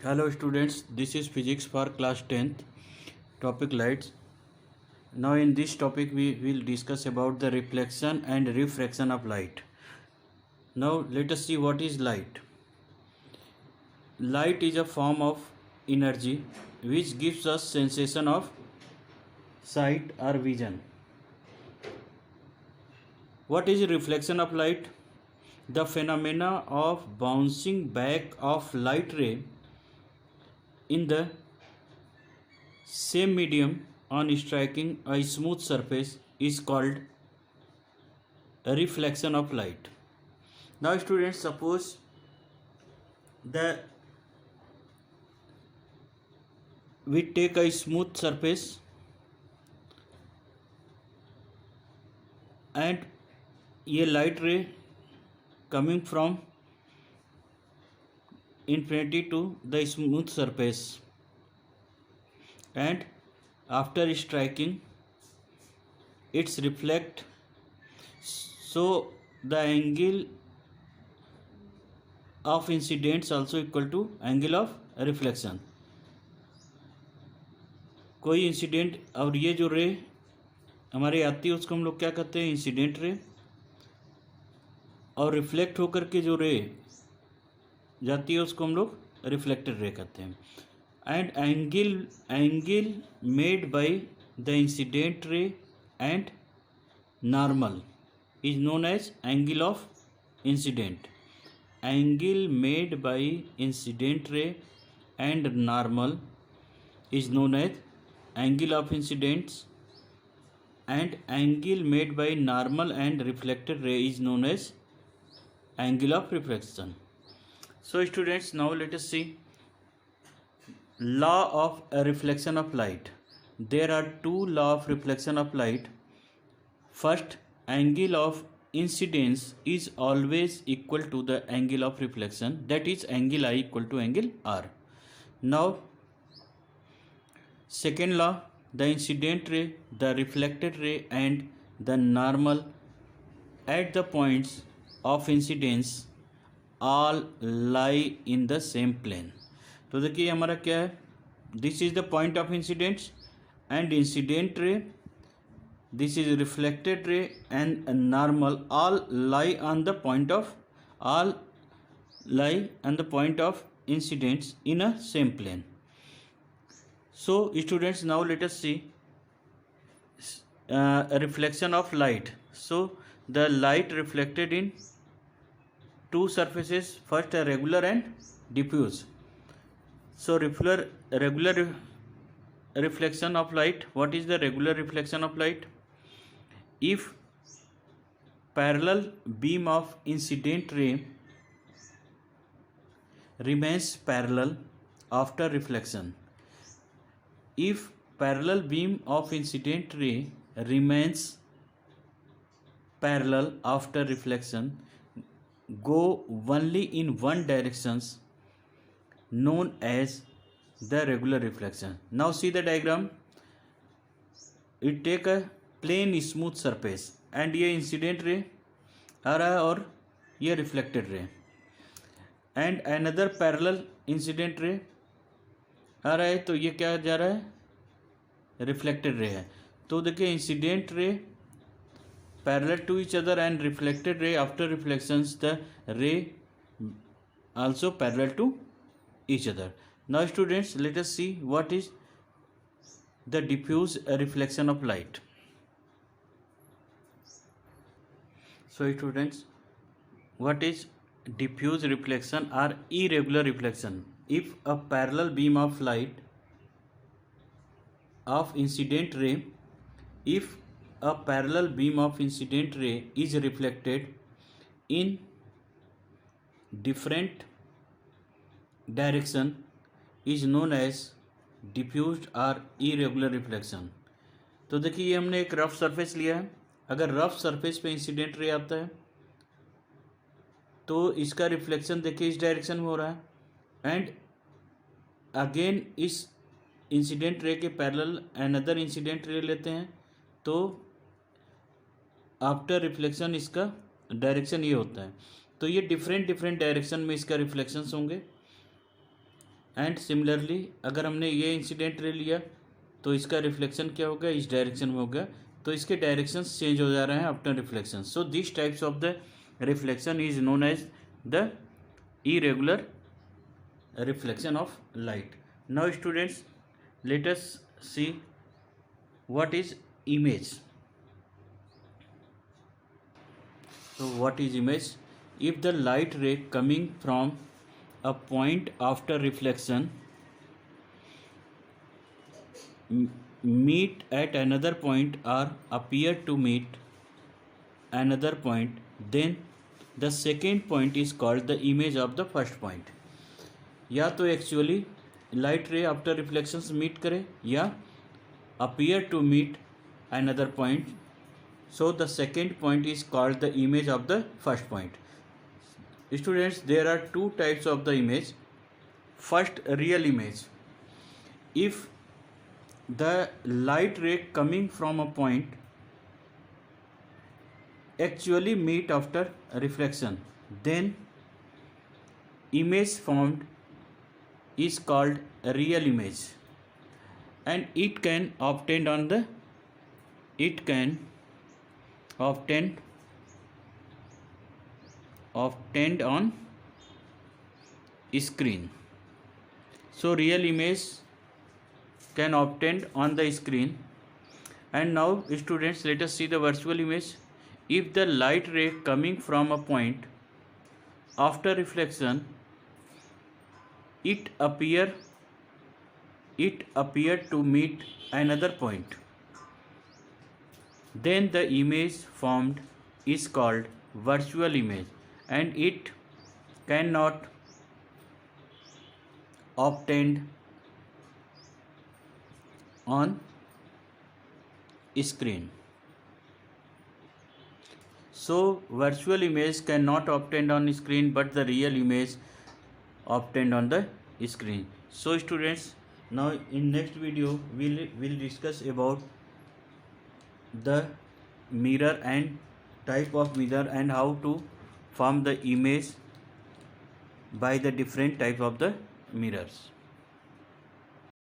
Hello students, this is physics for class 10th, topic lights. Now in this topic we will discuss about the reflection and refraction of light. Now let us see what is light. Light is a form of energy which gives us sensation of sight or vision. What is reflection of light? The phenomena of bouncing back of light ray in the same medium on striking a smooth surface is called a reflection of light. Now students, suppose that we take a smooth surface and a light ray coming from infinity to the smooth surface, and after striking it's reflect, so the angle of incidence also equal to angle of reflection. कोई incident और ये जो रे हमारे आती है उसको हम लोग क्या कहते हैं, इंसिडेंट रे, और रिफ्लेक्ट होकर के जो रे जाती है उसको हम लोग रिफ्लेक्टेड रे कहते हैं. And angle made by the incident ray and normal is known as angle of incident. Angle made by incident ray and normal is known as angle of incidence, and angle made by normal and reflected ray is known as angle of reflection. So students, now let us see law of reflection of light. There are two laws of reflection of light. First, angle of incidence is always equal to the angle of reflection, that is angle I equal to angle R. Now second law, the incident ray, the reflected ray and the normal at the points of incidence all lie in the same plane. तो देखिए हमारा क्या है, this is the point of incidence and incident ray, this is reflected ray and normal all lie on the point of incidence in a same plane. So students, now let us see a reflection of light. So the light reflected in two surfaces, first a regular and diffuse. So regular reflection of light. What is the regular reflection of light? If parallel beam of incident ray remains parallel after reflection, if parallel beam of incident ray remains parallel after reflection, go only in one directions, known as the regular reflection. Now see the diagram. It take a plane smooth surface and ये incident ray आ रहा है और ये reflected ray, and another parallel incident ray आ रहा है, तो ये क्या जा रहा है, रिफ्लेक्टेड रे है. तो देखिए incident ray parallel to each other and reflected ray after reflections the ray also parallel to each other. Now students, let us see what is the diffuse reflection of light. So students, what is diffuse reflection or irregular reflection? If a parallel beam of light of incident ray, if a parallel beam of incident ray is reflected in different direction, is known as diffused or irregular reflection. तो देखिए ये हमने एक rough surface लिया है. अगर rough surface पे incident ray आता है तो इसका रिफ्लेक्शन देखिए इस डायरेक्शन में हो रहा है, एंड अगेन इस इंसिडेंट रे के पैरेलल अनदर इंसिडेंट रे लेते हैं, तो आफ्टर रिफ्लेक्शन इसका डायरेक्शन ये होता है. तो ये डिफरेंट डायरेक्शन में इसका रिफ्लेक्शंस होंगे. एंड सिमिलरली अगर हमने ये इंसिडेंट रे लिया तो इसका रिफ्लेक्शन क्या होगा, इस डायरेक्शन में होगा, तो इसके डायरेक्शंस चेंज हो जा रहे हैं after reflection. So this types of the reflection is known as the irregular reflection of light. Now students, let us see what is image. So what is image? If the light ray coming from a point after reflection meet at another point or appear to meet another point, then the second point is called the image of the first point. या तो actually light ray after reflections meet करे या appear to meet another point, so the second point is called the image of the first point. Students, there are two types of the image. First, real image. If the light ray coming from a point actually meet after reflection, then image formed is called a real image, and it can obtained on screen. So real image can obtained on the screen. And now students, let us see the virtual image. If the light ray coming from a point after reflection it appear to meet another point, then the image formed is called virtual image, and it cannot obtained on screen. So virtual image cannot obtained on screen, but the real image obtained on the screen. So students, now in next video we'll discuss about the mirror and type of mirror and how to form the image by the different type of the mirrors.